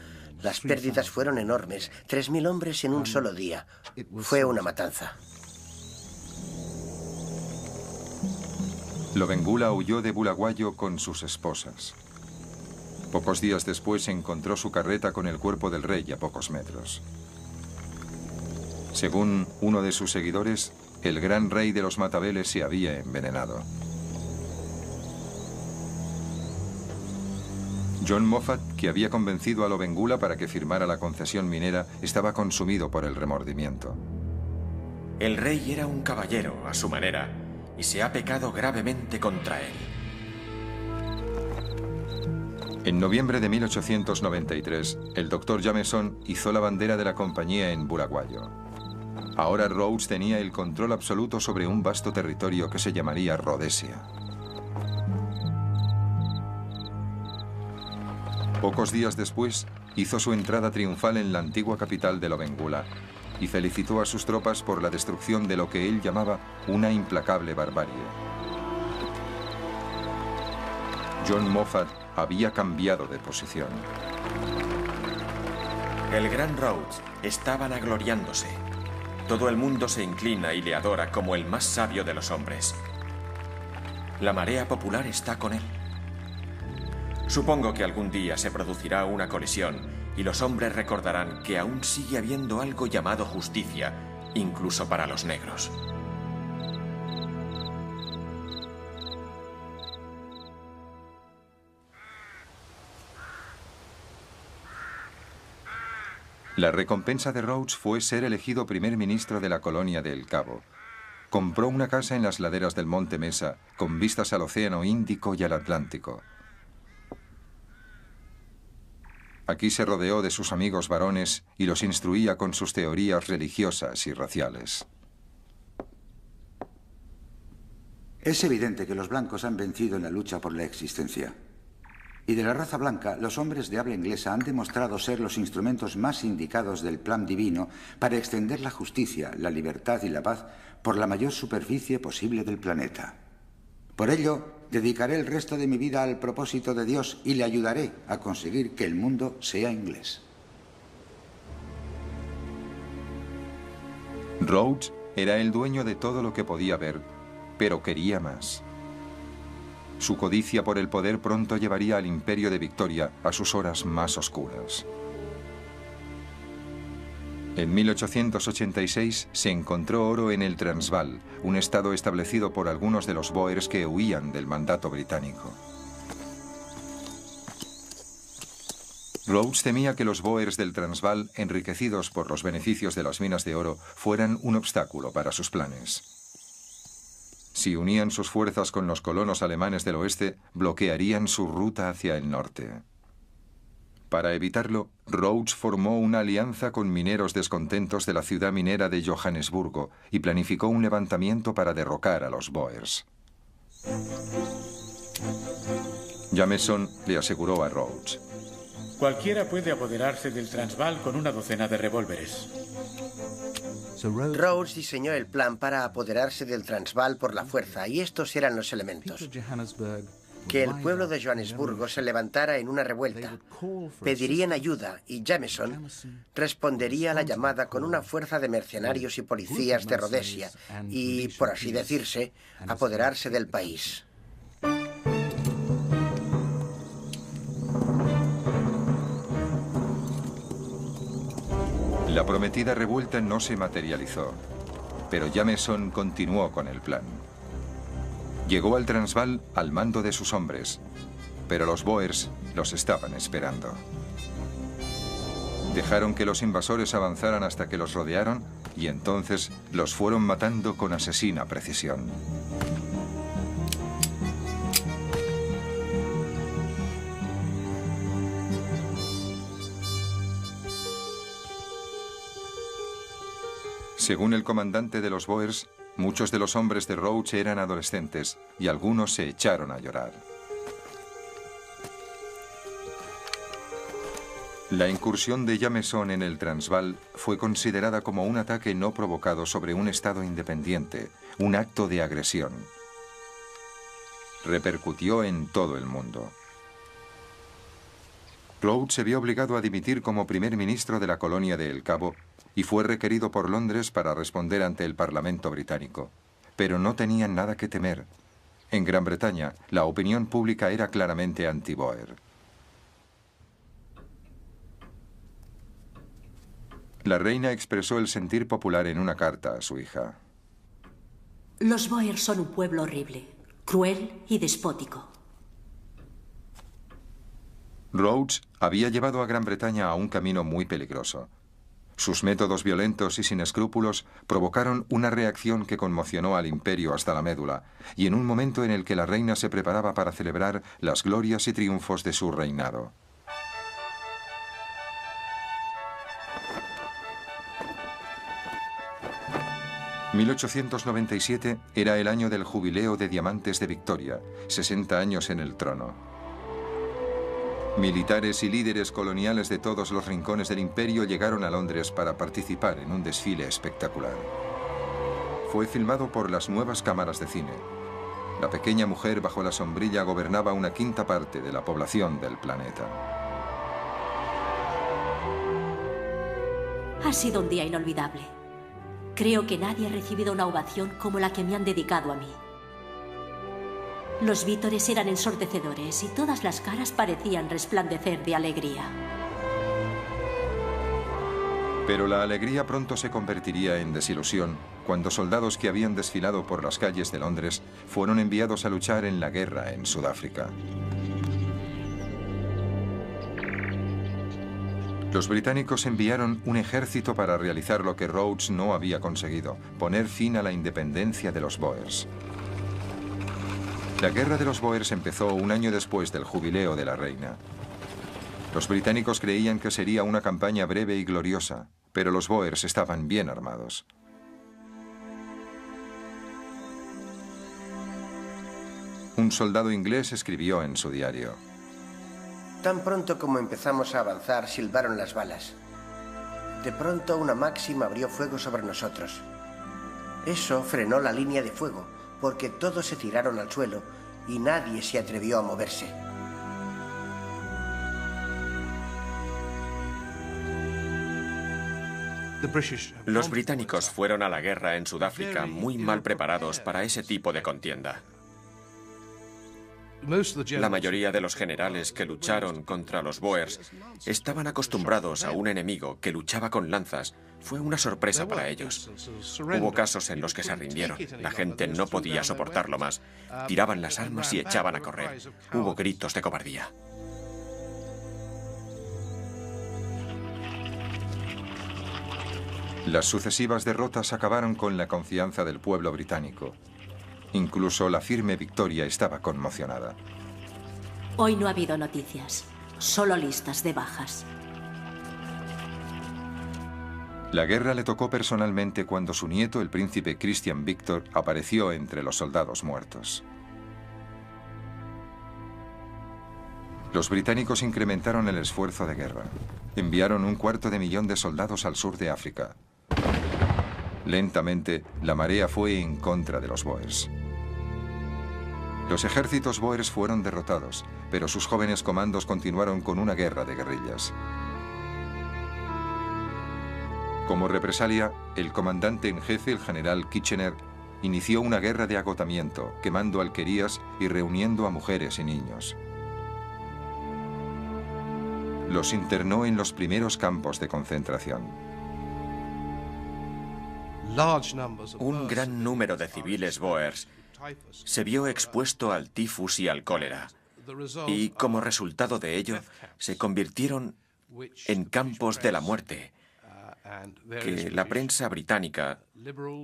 S6: Las pérdidas fueron enormes. 3.000 hombres en un solo día. Fue una matanza.
S1: Lobengula huyó de Bulawayo con sus esposas. Pocos días después encontró su carreta con el cuerpo del rey a pocos metros. Según uno de sus seguidores, el gran rey de los Matabele se había envenenado. John Moffat, que había convencido a Lobengula para que firmara la concesión minera, estaba consumido por el remordimiento.
S5: El rey era un caballero a su manera y se ha pecado gravemente contra él.
S1: En noviembre de 1893, el doctor Jameson izó la bandera de la compañía en Bulawayo. Ahora Rhodes tenía el control absoluto sobre un vasto territorio que se llamaría Rhodesia. Pocos días después, hizo su entrada triunfal en la antigua capital de Lobengula y felicitó a sus tropas por la destrucción de lo que él llamaba una implacable barbarie. John Moffat había cambiado de posición.
S5: El gran Rhodes está vanagloriándose. Todo el mundo se inclina y le adora como el más sabio de los hombres. La marea popular está con él. Supongo que algún día se producirá una colisión y los hombres recordarán que aún sigue habiendo algo llamado justicia, incluso para los negros.
S1: La recompensa de Rhodes fue ser elegido primer ministro de la colonia de El Cabo. Compró una casa en las laderas del Monte Mesa, con vistas al Océano Índico y al Atlántico. Aquí se rodeó de sus amigos varones y los instruía con sus teorías religiosas y raciales.
S3: Es evidente que los blancos han vencido en la lucha por la existencia. Y de la raza blanca, los hombres de habla inglesa han demostrado ser los instrumentos más indicados del plan divino para extender la justicia, la libertad y la paz por la mayor superficie posible del planeta. Por ello, dedicaré el resto de mi vida al propósito de Dios y le ayudaré a conseguir que el mundo sea inglés.
S1: Rhodes era el dueño de todo lo que podía ver, pero quería más. Su codicia por el poder pronto llevaría al imperio de Victoria a sus horas más oscuras. En 1886 se encontró oro en el Transvaal, un estado establecido por algunos de los Boers que huían del mandato británico. Rhodes temía que los Boers del Transvaal, enriquecidos por los beneficios de las minas de oro, fueran un obstáculo para sus planes. Si unían sus fuerzas con los colonos alemanes del oeste, bloquearían su ruta hacia el norte. Para evitarlo, Rhodes formó una alianza con mineros descontentos de la ciudad minera de Johannesburgo y planificó un levantamiento para derrocar a los Boers. Jameson le aseguró a Rhodes:
S4: cualquiera puede apoderarse del Transvaal con una docena de revólveres.
S6: Rhodes diseñó el plan para apoderarse del Transvaal por la fuerza, y estos eran los elementos. Que el pueblo de Johannesburgo se levantara en una revuelta, pedirían ayuda y Jameson respondería a la llamada con una fuerza de mercenarios y policías de Rhodesia y, por así decirse, apoderarse del país.
S1: La prometida revuelta no se materializó, pero Jameson continuó con el plan. Llegó al Transvaal al mando de sus hombres, pero los Boers los estaban esperando. Dejaron que los invasores avanzaran hasta que los rodearon y entonces los fueron matando con asesina precisión. Según el comandante de los Boers, muchos de los hombres de Rhodes eran adolescentes y algunos se echaron a llorar. La incursión de Jameson en el Transvaal fue considerada como un ataque no provocado sobre un estado independiente, un acto de agresión. Repercutió en todo el mundo. Rhodes se vio obligado a dimitir como primer ministro de la colonia de El Cabo y fue requerido por Londres para responder ante el Parlamento británico. Pero no tenían nada que temer. En Gran Bretaña, la opinión pública era claramente anti-Boer. La reina expresó el sentir popular en una carta a su hija.
S2: Los Boer son un pueblo horrible, cruel y despótico.
S1: Rhodes había llevado a Gran Bretaña a un camino muy peligroso. Sus métodos violentos y sin escrúpulos provocaron una reacción que conmocionó al imperio hasta la médula, y en un momento en el que la reina se preparaba para celebrar las glorias y triunfos de su reinado. «1897 era el año del jubileo de diamantes de Victoria, 60 años en el trono. Militares y líderes coloniales de todos los rincones del imperio llegaron a Londres para participar en un desfile espectacular. Fue filmado por las nuevas cámaras de cine. La pequeña mujer bajo la sombrilla gobernaba una quinta parte de la población del planeta.
S2: Ha sido un día inolvidable. Creo que nadie ha recibido una ovación como la que me han dedicado a mí. Los vítores eran ensordecedores y todas las caras parecían resplandecer de alegría.
S1: Pero la alegría pronto se convertiría en desilusión cuando soldados que habían desfilado por las calles de Londres fueron enviados a luchar en la guerra en Sudáfrica. Los británicos enviaron un ejército para realizar lo que Rhodes no había conseguido, poner fin a la independencia de los Boers. La guerra de los Boers empezó un año después del jubileo de la reina. Los británicos creían que sería una campaña breve y gloriosa, pero los Boers estaban bien armados. Un soldado inglés escribió en su diario:
S6: Tan pronto como empezamos a avanzar, silbaron las balas. De pronto una Maxim abrió fuego sobre nosotros. Eso frenó la línea de fuego, porque todos se tiraron al suelo y nadie se atrevió a moverse.
S5: Los británicos fueron a la guerra en Sudáfrica muy mal preparados para ese tipo de contienda. La mayoría de los generales que lucharon contra los Boers estaban acostumbrados a un enemigo que luchaba con lanzas. Fue una sorpresa para ellos. Hubo casos en los que se rindieron. La gente no podía soportarlo más. Tiraban las armas y echaban a correr. Hubo gritos de cobardía.
S1: Las sucesivas derrotas acabaron con la confianza del pueblo británico. Incluso la firme Victoria estaba conmocionada.
S2: Hoy no ha habido noticias, solo listas de bajas.
S1: La guerra le tocó personalmente cuando su nieto, el príncipe Christian Victor, apareció entre los soldados muertos. Los británicos incrementaron el esfuerzo de guerra. Enviaron 250.000 de soldados al sur de África. Lentamente, la marea fue en contra de los bóers. Los ejércitos bóers fueron derrotados, pero sus jóvenes comandos continuaron con una guerra de guerrillas. Como represalia, el comandante en jefe, el general Kitchener, inició una guerra de agotamiento, quemando alquerías y reuniendo a mujeres y niños. Los internó en los primeros campos de concentración.
S5: Un gran número de civiles bóers se vio expuesto al tifus y al cólera, y como resultado de ello se convirtieron en campos de la muerte, que la prensa británica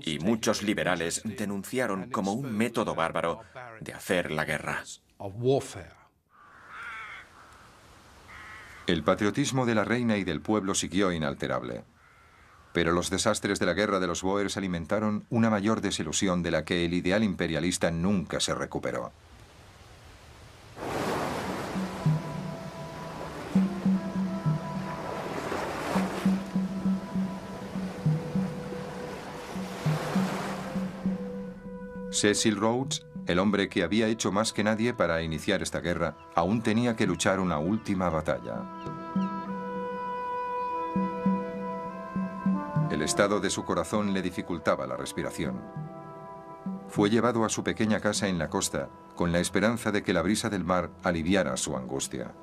S5: y muchos liberales denunciaron como un método bárbaro de hacer la guerra.
S1: El patriotismo de la reina y del pueblo siguió inalterable. Pero los desastres de la guerra de los bóers alimentaron una mayor desilusión de la que el ideal imperialista nunca se recuperó. Cecil Rhodes, el hombre que había hecho más que nadie para iniciar esta guerra, aún tenía que luchar una última batalla. El estado de su corazón le dificultaba la respiración. Fue llevado a su pequeña casa en la costa, con la esperanza de que la brisa del mar aliviara su angustia.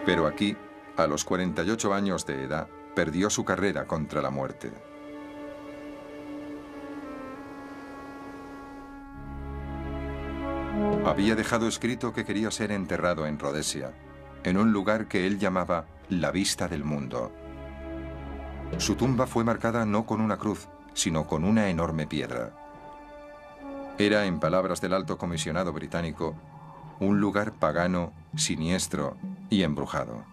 S1: Pero aquí, a los 48 años de edad, perdió su carrera contra la muerte. Había dejado escrito que quería ser enterrado en Rhodesia, en un lugar que él llamaba la vista del mundo. Su tumba fue marcada no con una cruz, sino con una enorme piedra. Era, en palabras del alto comisionado británico, un lugar pagano, siniestro y embrujado.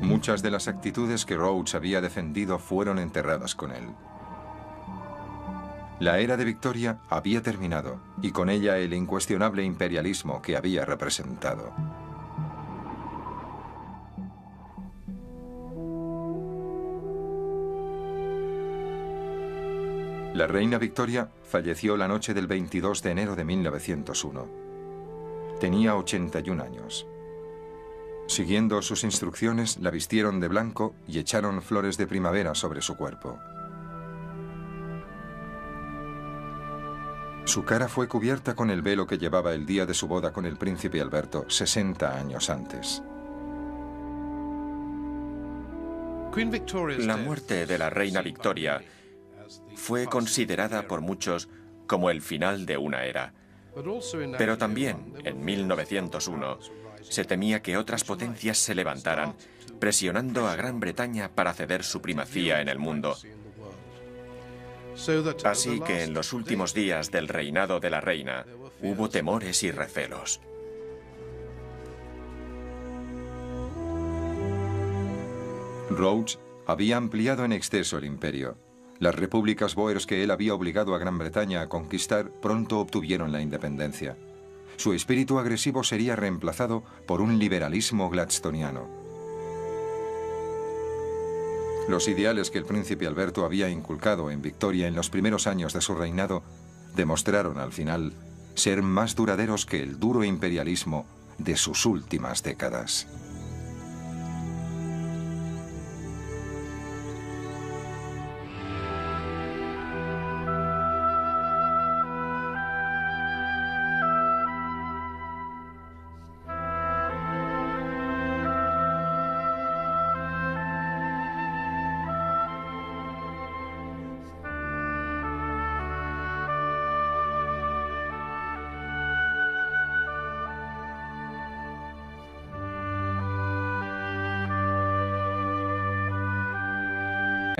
S1: Muchas de las actitudes que Rhodes había defendido fueron enterradas con él. La era de Victoria había terminado, y con ella el incuestionable imperialismo que había representado. La reina Victoria falleció la noche del 22 de enero de 1901. Tenía 81 años. Siguiendo sus instrucciones, la vistieron de blanco y echaron flores de primavera sobre su cuerpo. Su cara fue cubierta con el velo que llevaba el día de su boda con el príncipe Alberto, 60 años antes.
S5: La muerte de la reina Victoria fue considerada por muchos como el final de una era. Pero también, en 1901, se temía que otras potencias se levantaran, presionando a Gran Bretaña para ceder su primacía en el mundo. Así que en los últimos días del reinado de la reina hubo temores y recelos.
S1: Rhodes había ampliado en exceso el imperio. Las repúblicas bóers que él había obligado a Gran Bretaña a conquistar pronto obtuvieron la independencia. Su espíritu agresivo sería reemplazado por un liberalismo gladstoniano. Los ideales que el príncipe Alberto había inculcado en Victoria en los primeros años de su reinado demostraron al final ser más duraderos que el duro imperialismo de sus últimas décadas.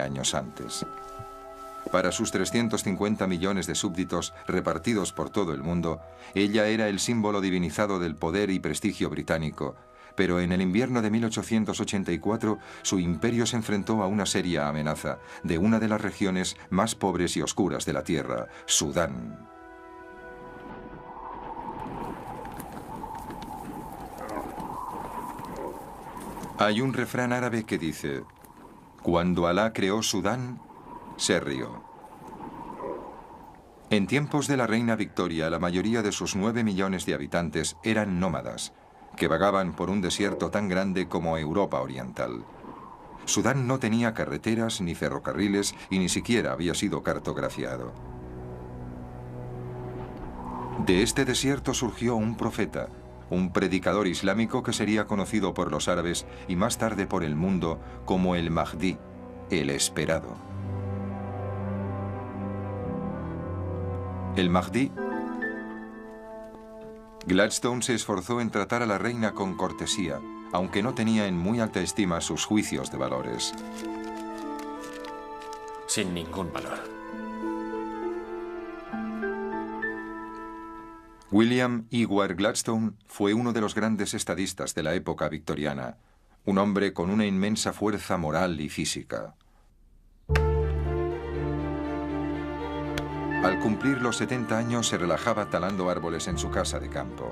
S1: Años antes. Para sus 350 millones de súbditos repartidos por todo el mundo, ella era el símbolo divinizado del poder y prestigio británico, pero en el invierno de 1884 su imperio se enfrentó a una seria amenaza de una de las regiones más pobres y oscuras de la tierra, Sudán. Hay un refrán árabe que dice: cuando Alá creó Sudán, se rió. En tiempos de la reina Victoria, la mayoría de sus 9 millones de habitantes eran nómadas, que vagaban por un desierto tan grande como Europa Oriental. Sudán no tenía carreteras ni ferrocarriles y ni siquiera había sido cartografiado. De este desierto surgió un profeta, un predicador islámico que sería conocido por los árabes y más tarde por el mundo como el Mahdi, el esperado. El Mahdi. Gladstone se esforzó en tratar a la reina con cortesía, aunque no tenía en muy alta estima sus juicios de valores.
S5: Sin ningún valor.
S1: William Ewart Gladstone fue uno de los grandes estadistas de la época victoriana, un hombre con una inmensa fuerza moral y física. Al cumplir los 70 años se relajaba talando árboles en su casa de campo.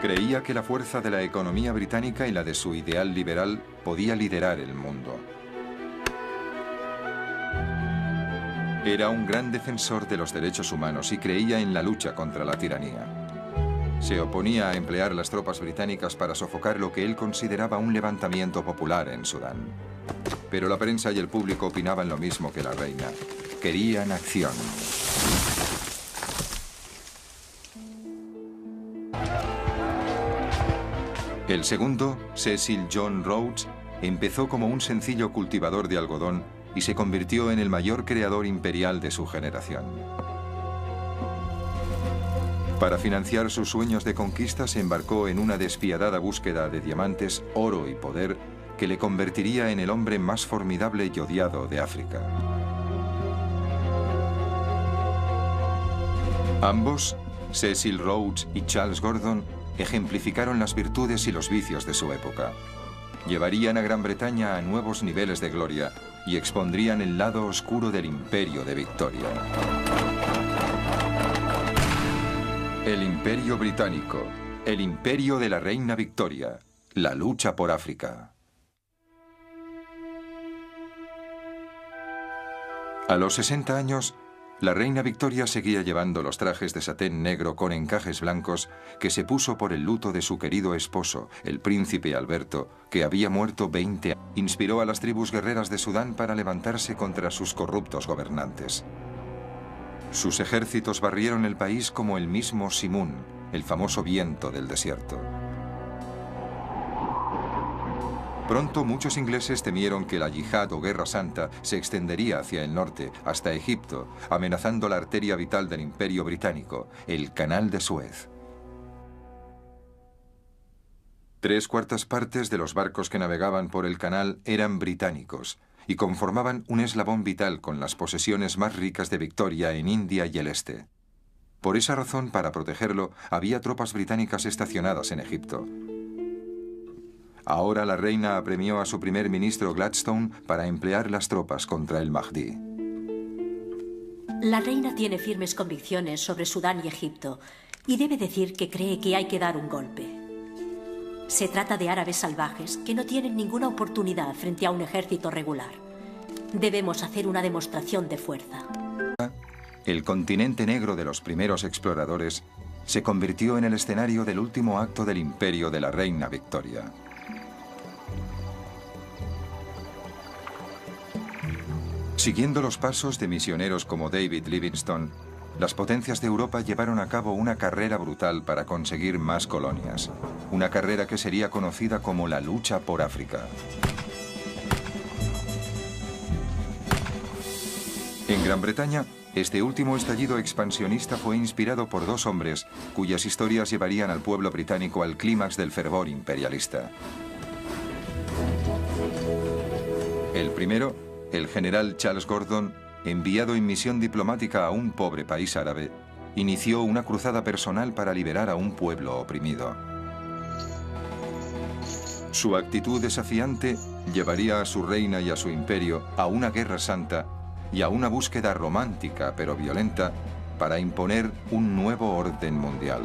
S1: Creía que la fuerza de la economía británica y la de su ideal liberal podía liderar el mundo. Era un gran defensor de los derechos humanos y creía en la lucha contra la tiranía. Se oponía a emplear las tropas británicas para sofocar lo que él consideraba un levantamiento popular en Sudán. Pero la prensa y el público opinaban lo mismo que la reina. Querían acción. El segundo, Cecil John Rhodes, empezó como un sencillo cultivador de algodón y se convirtió en el mayor creador imperial de su generación. Para financiar sus sueños de conquista se embarcó en una despiadada búsqueda de diamantes, oro y poder que le convertiría en el hombre más formidable y odiado de África. Ambos, Cecil Rhodes y Charles Gordon, ejemplificaron las virtudes y los vicios de su época. Llevarían a Gran Bretaña a nuevos niveles de gloria y expondrían el lado oscuro del imperio de Victoria. El Imperio Británico, el imperio de la reina Victoria, la lucha por África. A los 60 años, la reina Victoria seguía llevando los trajes de satén negro con encajes blancos que se puso por el luto de su querido esposo, el príncipe Alberto, que había muerto 20 años. Inspiró a las tribus guerreras de Sudán para levantarse contra sus corruptos gobernantes. Sus ejércitos barrieron el país como el mismo Simún, el famoso viento del desierto. Pronto muchos ingleses temieron que la yihad o guerra santa se extendería hacia el norte, hasta Egipto, amenazando la arteria vital del imperio británico, el Canal de Suez. 3/4 partes de los barcos que navegaban por el canal eran británicos y conformaban un eslabón vital con las posesiones más ricas de Victoria en India y el este. Por esa razón, para protegerlo, había tropas británicas estacionadas en Egipto. Ahora la reina apremió a su primer ministro Gladstone para emplear las tropas contra el Mahdi.
S2: La reina tiene firmes convicciones sobre Sudán y Egipto y debe decir que cree que hay que dar un golpe. Se trata de árabes salvajes que no tienen ninguna oportunidad frente a un ejército regular. Debemos hacer una demostración de fuerza.
S1: El continente negro de los primeros exploradores se convirtió en el escenario del último acto del imperio de la reina Victoria. Siguiendo los pasos de misioneros como David Livingstone, las potencias de Europa llevaron a cabo una carrera brutal para conseguir más colonias. Una carrera que sería conocida como la lucha por África. En Gran Bretaña, este último estallido expansionista fue inspirado por 2 hombres cuyas historias llevarían al pueblo británico al clímax del fervor imperialista. El primero, el general Charles Gordon, enviado en misión diplomática a un pobre país árabe, inició una cruzada personal para liberar a un pueblo oprimido. Su actitud desafiante llevaría a su reina y a su imperio a una guerra santa y a una búsqueda romántica pero violenta para imponer un nuevo orden mundial.